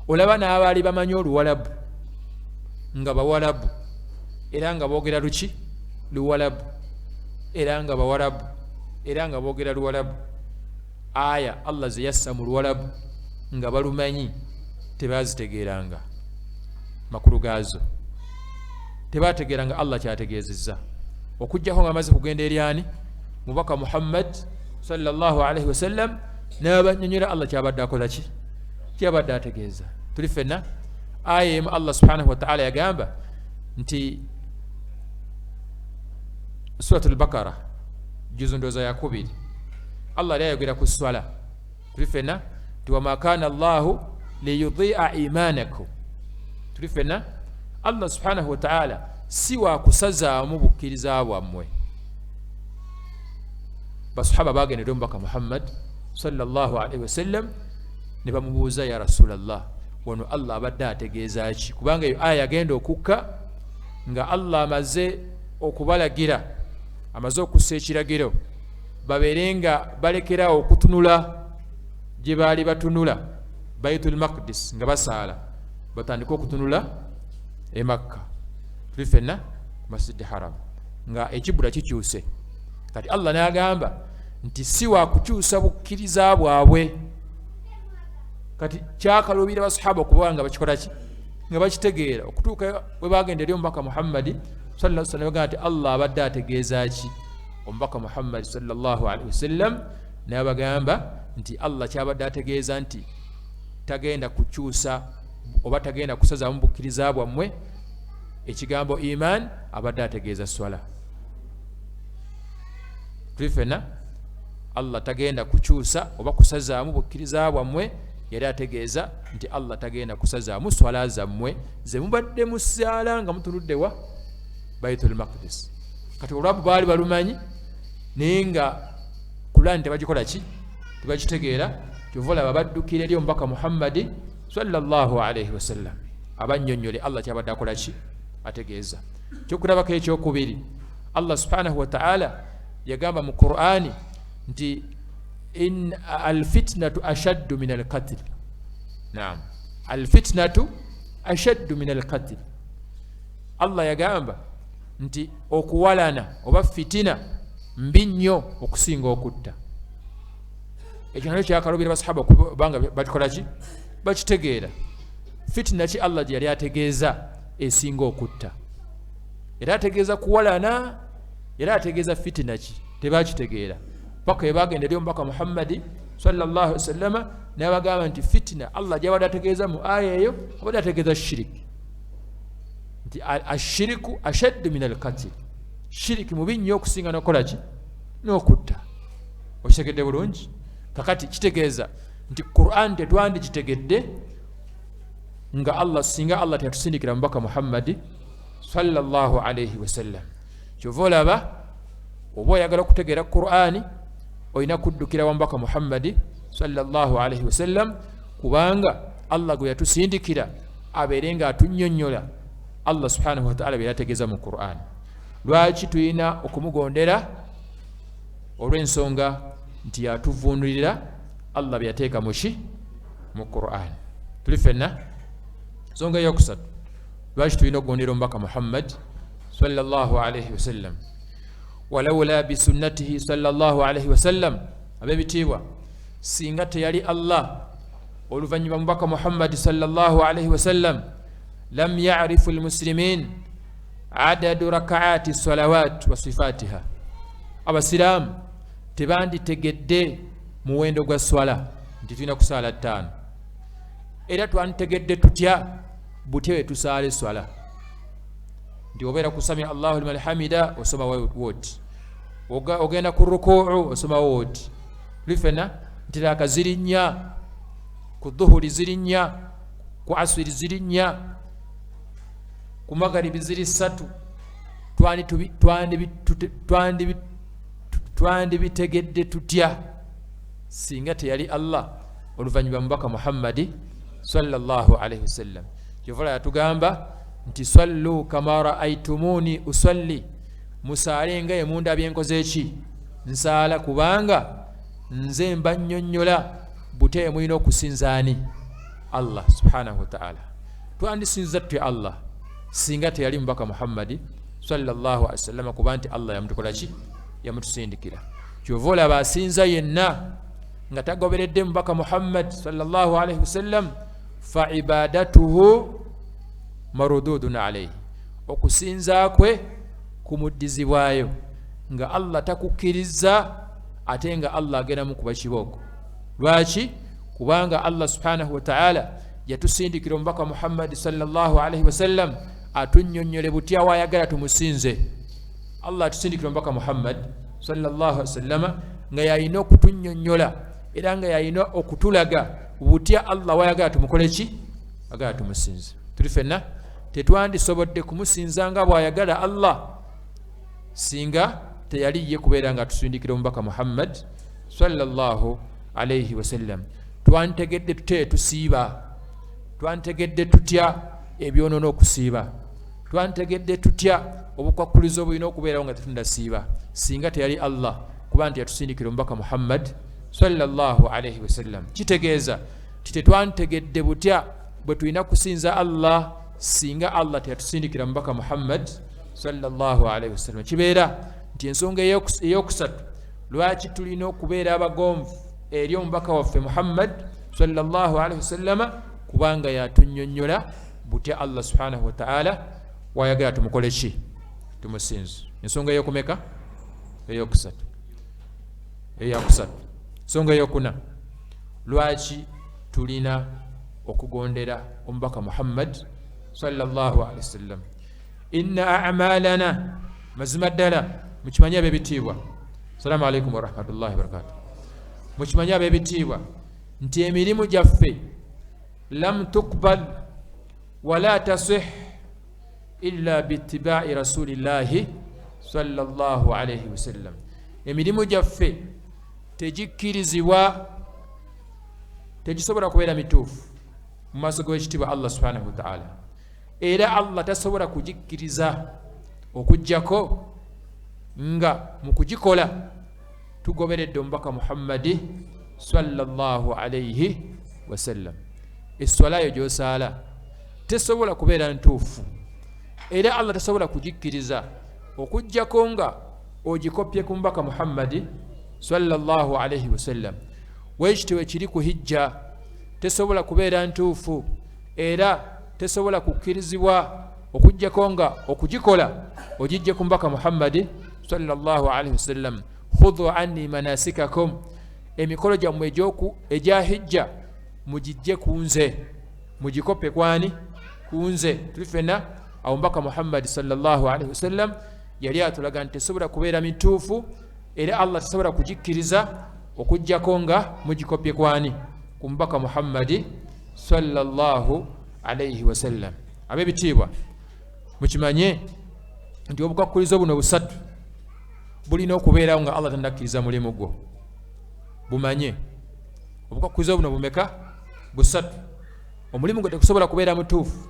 olaba n'abaali bamanyi oluwalabu nga bawalabu era nga boogera luki luwalabu era nga bawalabu era nga boogera luwalabu aya Allah ze yassa mu luwalabu nga balumanyi tebazitegeeranga makulu gaazo tebategeeranga Allah kyategeezezza okujjako nga amaze kugenda eri ani mubaka Muhammad sallallahu alaihi wasallam n'abanyonyola Allah kyabadde akola ki kyabadde ategeeza tuli ffenna aya emu Allah subhanahu wa ta'ala yagamba nti suratul Baqara juzu ndooza ya 2 Allah yali ayogera ku swala tuli ffenna nti wama kana Allahu liyudhi'a imanakum tuli ffenna Allah subhanahu wa ta'ala si wa kusazaamu bukkiriza bwammwe basahaba bagendera omubaka Muhammad sallallahu alaihi wasallam ne bamubuuza ya rasulallah wano Allah abadde ategeeza ki kubanga eyo aya agenda okukka nga Allah amaze okubalagira amaze okussa ekiragiro babeerenga balekerawo okutunula gye baali batunula Baitul Maqdis nga basaala batandika okutunula e Makka tuli ffenna Masjid Haram nga ekibula kikyuse kati Allah n'agamba nti si wa kukyusa bukkiriza bwabwe kati kyakaluubira basahaba okuba nga bakikola ki nga bakitegeera okutuuka bwe bagenda eri omubaka Muhammadi sallallahu alaihi wasallam nti Allah abadde ategeeza ki omubaka Muhammad sallallahu alaihi wasallam n'abagamba nti Allah kyabadde ategeeza nti tagenda kukyusa oba tagenda kusazaamu bukkiriza bwammwe ekigambo iman abadde ategeeza swala tulifena Allah tagenda kukyusa oba kusazaamu bukkiriza bwammwe yali ategeeza nti Allah tagenda kusazaamu swala zammwe ze mubadde musaala nga mutunudde wa Baitul Maqdis kati olwabu baali balumanyi naye nga Qur'an tebagikola ki tebakitegeera kyova baddukira eri omubaka Muhammadi sallallahu alaihi wasallam abannyonnyole Allah kyabadde akola ki ategeeza kyokulabako ekyokubiri Allah subhanahu wa ta'ala yagamba mu Qur'ani nti in alfitnatu ashaddu min alqatl naam alfitnatu ashaddu min alqatl Allah yagamba nti okuwalana oba fitina mbi nnyo okusinga okutta ekyo nakyo kyakalubira basahaba kubanga bakikola ki bakitegeera fitina ki Allah gye yali ategeeza esinga okutta era ategeeza kuwalana era ategeeza fitina ki tebakitegeera paka bwe bagenda eri omubaka Muhammadi sallallahu alaihi wasallam n'abagamba nti fitina Allah gy'abadde ategeeza mu aya eyo abadde ategeeza shiriki nti ashiriku ashaddu min alqatl shiriki mubi nnyo okusinga n'okola ki n'okutta okitegedde bulungi kakati kitegeeza nti Qur'an tetwandikitegedde nga Allah singa Allah teyatusindikira mubaka Muhammadi sallallahu alaihi wasallam kyova olaba oba oyagala okutegeera Qur'ani olina kuddukira wa mubaka Muhammadi sallallahu alaihi wasallam kubanga Allah gwe yatusindikira abeere nga atunnyonnyola Allah subhanahu wa ta'ala bye yategeeza mu Qur'an lwaki tulina okumugondera olw'ensonga nti yatuvuunulira Allah bye yateeka muki mu Qur'an tuli ffenna nsonga eyokusatu lwaki tulina okugondera omubaka Muhammad sallallahu alaihi wasallam walawla bisunnatihi sallallahu alaihi wasallam abebitiibwa singa teyali Allah oluvannyuma mubaka Muhammad sallallahu alaihi wasallam lam ya'rifu almuslimin adadu rakaati salawat wa sifatiha abasiraamu tebanditegedde muwendo gwa swala nti tulina kusaala 5 era twanditegedde tutya butya bwe tusaala swala nti obeera ku sami Allahu liman hamida osoma woti ogenda ku rukuu osoma woti lifena nti raka ziri 4 ku dhuhuri ziri 4 ku asiri ziri 4 ku magharibi ziri 3 twandibitegedde tutya singa teyali Allah oluvannyuma mubaka Muhammadi sallallahu alaihi wasallam kyova yatugamba nti sallu kama raaitumuni usalli musaale nga emundabye nkoze eki nsaala kubanga nze mbannyonnyola bute mulina okusinzaani Allah subhanahu wa ta'ala twandisinza tutya Allah singa teyali mubaka Muhammadi sallallahu alaihi wasallam kuba nti Allah yamutukola ki yamutusindikira kyova olaba asinza yenna nga tagoberedde mubaka Muhammad sallallahu alaihi wasallam fa ibadatuhu marududun alayhi okusinza kwe kumuddizibwayo nga Allah takukkiriza ate nga Allah agenda mu kuba kibooko lwaki kubanga Allah subhanahu wa ta'ala yatusindikira omubaka Muhammad sallallahu alaihi wasallam atunnyonnyole butya waayagala tumusinze Allah atusindikira omubaka Muhammad sallallahu alaihi wasallam nga yalina okutunnyonnyola era nga yalina okutulaga butya Allah waayagala tumukole ki agala tumusinze tuli ffenna tetwandisobodde kumusinza nga bw'ayagala Allah singa teyali ye kubeera nga atusindikira omubaka Muhammad sallallahu alaihi wasallam twantegedde tutya tusiiba twantegedde tutya ebyonona okusiiba twantegedde tutya obukwakulizo bulina okubeerawo nga tetundasiiba singa teyali Allah kuba nti yatusindikira omubaka Muhammad sallallahu alayhi wasallam. Kitegeeza tetwantegedde butya bwe tulina kusinza Allah singa Allah teyatusindikira omubaka Muhammad sallallahu alayhi wasallam. Kibeera nti ensonga eyokusatu lwaki tulina okubeera abagonvu eri omubaka waffe Muhammad sallallahu alayhi wasallam kubanga yatunnyonnyola butya Allah subhanahu wa ta'ala wayagala tumukole ki, tumusinze. Ensonga eyokumeka eyokusatu. Ensonga eyokuna lwaki tulina okugondera omubaka Muhammad sallallahu alayhi wasallam. Inna a'malana, mazima ddala mukimanyi ab'ebitiibwa, assalamu alaikum wa rahmatullahi wa barakatuh, mukimanyi ab'ebitiibwa nti emirimu gyaffe lam tuqbal wala tasih illa bittiba'i rasulillahi sallallahu alayhi wasallam. Emirimu gyaffe tegikkirizibwa, tegisobola kubeera mituufu mu maaso g'ekitiibwa Allah subhanahu wa ta'ala, era Allah tasobola kugikkiriza okuggyako nga mu kugikola tugoberedde omubaka Muhammadi sallallahu alayhi wasallam. Esswala yo gy'osaala tesobola kubeera ntuufu, era Allah tasobola kugikkiriza okuggyako nga ogikopye ku mubaka Muhammadi sallallahu alayhi wasallam. Weekitiibwa ekiri ku hijja tesobola kubeera ntuufu, era tesobola kukkirizibwa okuggyako nga okugikola ogijje ku mubaka Muhammadi sallallahu alayhi wasallam. Khudhu anni manasikakum, emikolo gyammwe egya hijja mugijje kunze, mugikope kwani? Kunze. Tuli ffenna awo omubaka Muhammadi sallallahu alayhi wasallam yali atulaga nti tesobola kubeera mituufu, era Allah tasobola kugikkiriza okuggyako nga mugikopye kwani? Ku mubaka Muhammadi sallallahu alayhi wasallam. Ab'ebitiibwa mukimanye nti obukwakulizo buno busatu bulina okubeerawo nga Allah tandakkiriza mulimu gwo. Bumanye obukwakulizo buno bumeka? Busatu. Omulimu gwe tekusobola kubeera mutuufu,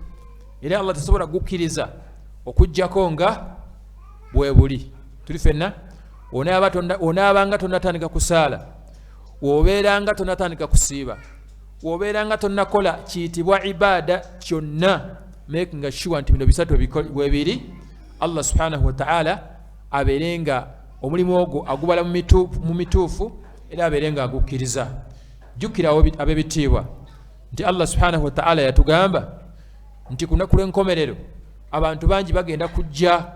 era Allah tasobola gukkiriza okuggyako nga bwe buli. Tuli ffenna onaabanga tonnatandika kusaala, wobeeranga tonnatandika kusiiba, wobeeranga tonnakola kiyitibwa ibaada kyonna, making sure nti bino bisatu bwebiri Allah subhanahu wa ta'ala abeerenga omulimu ogwo agubala mu mituufu, era abeerenga agukkiriza. Jjukirawo ab'ebitiibwa nti Allah subhanahu wa ta'ala yatugamba nti ku lunaku lw'enkomerero abantu bangi bagenda kujja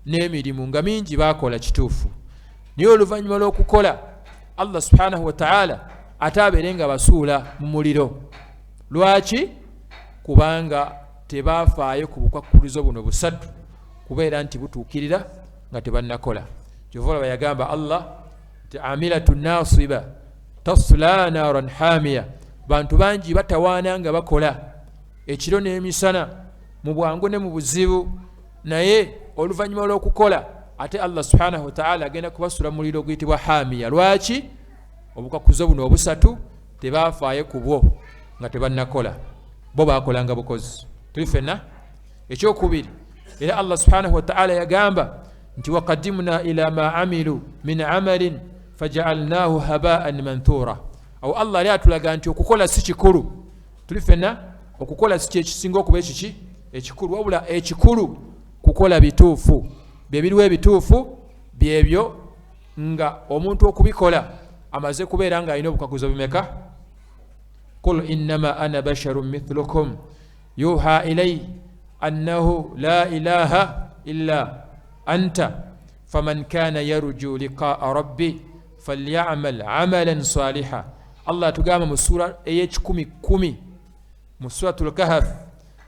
n'emirimu nga mingi baakola kituufu, naye oluvannyuma lw'okukola Allah subhanahu wa ta'ala ate abeerenga basuula mu muliro. Lwaki? Kubanga tebaafaayo ku bukwakulizo buno busatu kubeera nti butuukirira nga tebannakola. Kyova olaba yagamba Allah nti amilatu nasiba tasla naran hamiya, bantu bangi batawaana nga bakola ekiro n'emisana mu bwangu ne mu buzibu, naye oluvannyuma lw'okukola ate Allah subhanahu wa ta'ala agenda kubasula muliro guyitibwa hamiya. Lwaki? Obukwakulizo buno obusatu tebaafaayo ku bwo nga tebannakola, bo baakolanga bukozi. Tuli ffenna. Ekyokubiri, era Allah subhanahu wa ta'ala yagamba nti waqadimna ila ma amilu min amalin faja'alnahu haba'an manthura. Awo Allah yali atulaga nti okukola si kikulu. Tuli ffenna, okukola si kyekisinga okuba ekiki ekikulu, wabula ekikulu kukola bituufu. Byebiriwo ebituufu byebyo nga omuntu okubikola amaze kubeera nga alina obukwakulizo bumeka? Qul innama ana basharun mithlukum yuha ilay annahu la ilaha illa anta faman kana yarju liqa'a rabbi falyamal amalan saliha. Allah atugamba mu sura ey'ekikumi mu suratul Kahf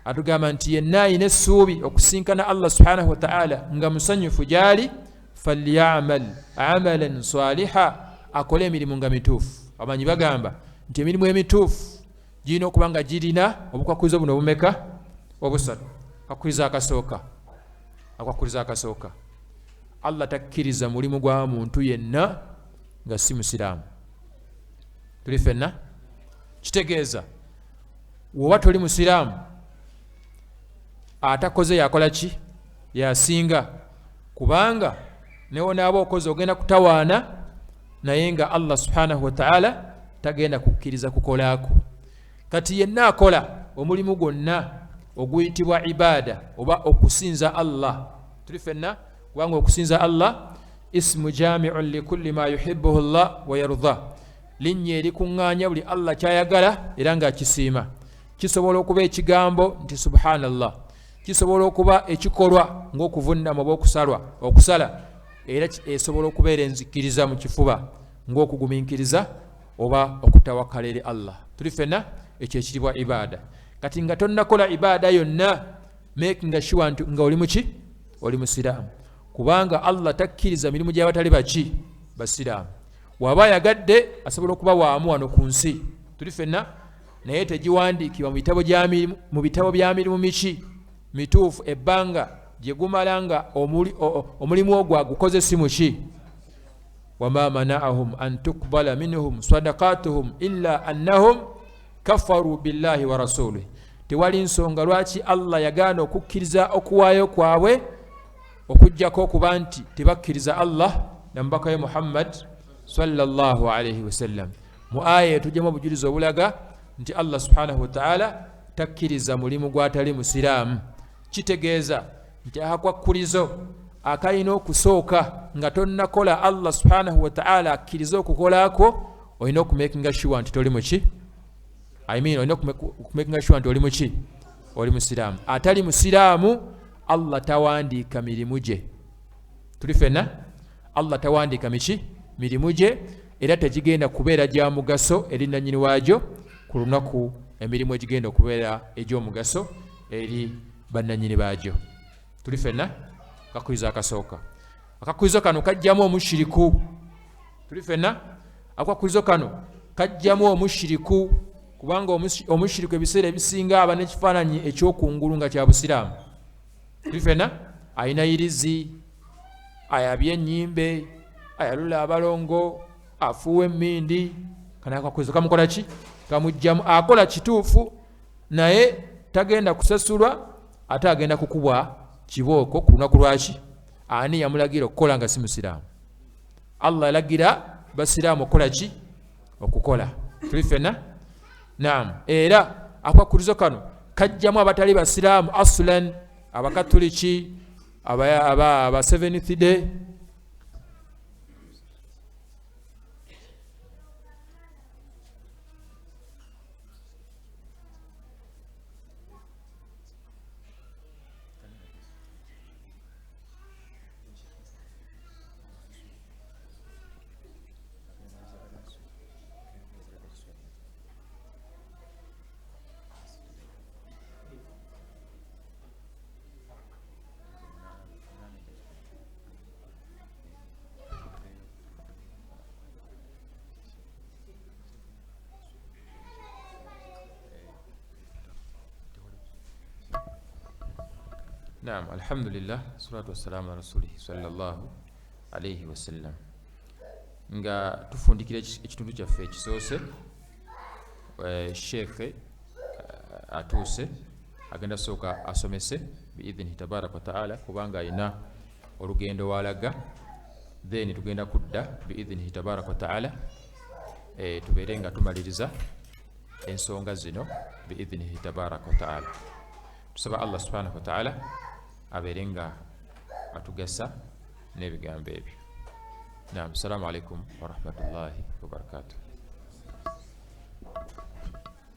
atugamba nti yenna alina essuubi okusinkana Allah subhanahu wa ta'ala nga musanyufu gyali, falyamal amalan saliha, akole emirimu nga mituufu. Abamanyi bagamba nti emirimu emituufu girina okuba nga girina obukwakulizo buno bumeka? Obusatu. Akwakulizo akasooka, Allah takkiriza mulimu gwa muntu yenna nga si musiraamu. Tuli ffenna. Kitegeeza woba toli musiraamu atakoze yakola ki yasinga kubanga newo naaba okoze ogenda kutawaana naye nga Allah subhanahu wa ta'ala tagenda kukkiriza kukolaako. Kati yenna akola omulimu gwonna oguyitibwa ibaada oba okusinza Allah, tuli ffenna kubanga okusinza Allah ismu jami'un likulli ma yuhibbuhu Allah wa yarda, linnya erikuŋŋaanya buli Allah kyayagala era nga akisiima. Kisobola okuba ekigambo nti subhanallah, kisobola okuba ekikolwa ng'okuvunama oba okusala, era esobola okubeera enzikiriza mu kifuba ng'okugumiikiriza oba okutawakkala eri Allah. Tuli ffenna ekyo ekiribwa ibaada. Kati nga tonnakola ibaada yonna making sure nti nga oli muki oli musiraamu, kubanga Allah takkiriza mirimu gy'abatali baki basiraamu. Waba yagadde asobola okuba waamu wano ku nsi, tuli ffenna, naye tegiwandiikibwa mu bitabo bya mirimu miki mituufu ebbanga gye gumala nga omulimu ogwo agukoze si muki. wama mana'ahum an tuqbala minhum sadaqatuhum illa annahum kafaru billahi wa rasulih, tewali nsonga lwaki Allah yagaana okukkiriza okuwaayo kwabwe okujjako okuba nti tebakkiriza Allah na mubaka we Muhammad sallallahu alayhi wasallam. Mu aya tujjamu obujulizi obulaga nti Allah subhanahu wa ta'ala takkiriza mulimu gwatali musiraamu. Kitegeeza nti akakwakkulizo akalina okusooka nga tonnakola Allah subhanahu wa ta'ala akkiriza okukolaako, olina okumakinga sure nti toli muki, olina okumakinga sure nti oli muki, oli musiraamu. Atali musiraamu Allah tawandiika mirimu gye, tuli ffenna, Allah tawandiika mirimu gye, era tegigenda kubeera gya mugaso eri nannyini waagyo ku lunaku emirimu egigenda okubeera egy'omugaso eri bannannyini baagyo. Tuli ffenna akakkirizo akasooka. Akakkirizo kano kajjamu omushiriku, tuli ffenna, akakkirizo kano kajjamu omushiriku kubanga omushiriku ebiseera ebisinga aba n'ekifaananyi ekyokungulu nga kya busiraamu. Tuli ffenna ayina irizi, ayabye ennyimbe, ayalula abalongo, afuuwa emmindi, kana akakkirizo kamukola ki? Kamujjamu. Akola kituufu naye tagenda kusasulwa, ate agenda kukubwa kibooko ku lunaku lwaki? Ani yamulagira okukola nga si musiraamu? Allah yalagira basiraamu okukola ki? Okukola. Tuli ffenna? Naam. Era akakkirizo kano kajjamu abatali basiraamu asulan, abakatuliki, aba Seventh Day, Naam, alhamdulillah, salatu wassalamu ala rasulihi sallallahu alayhi wasallam. Nga tufundikira ekitundu kyaffe ekisoose, sheekhe atuuse agenda sooka asomese biidhnihi tabaraka wa ta'ala kubanga alina olugendo walaga, then tugenda kudda biidhnihi tabaraka wa ta'ala tubeere nga tumaliriza ensonga zino biidhnihi tabaraka wa ta'ala. Tusaba Allah subhanahu wa ta'ala abeere nga atugasa n'ebigambo ebyo. Naam, assalamu alaikum wa rahmatullahi wa barakatuh.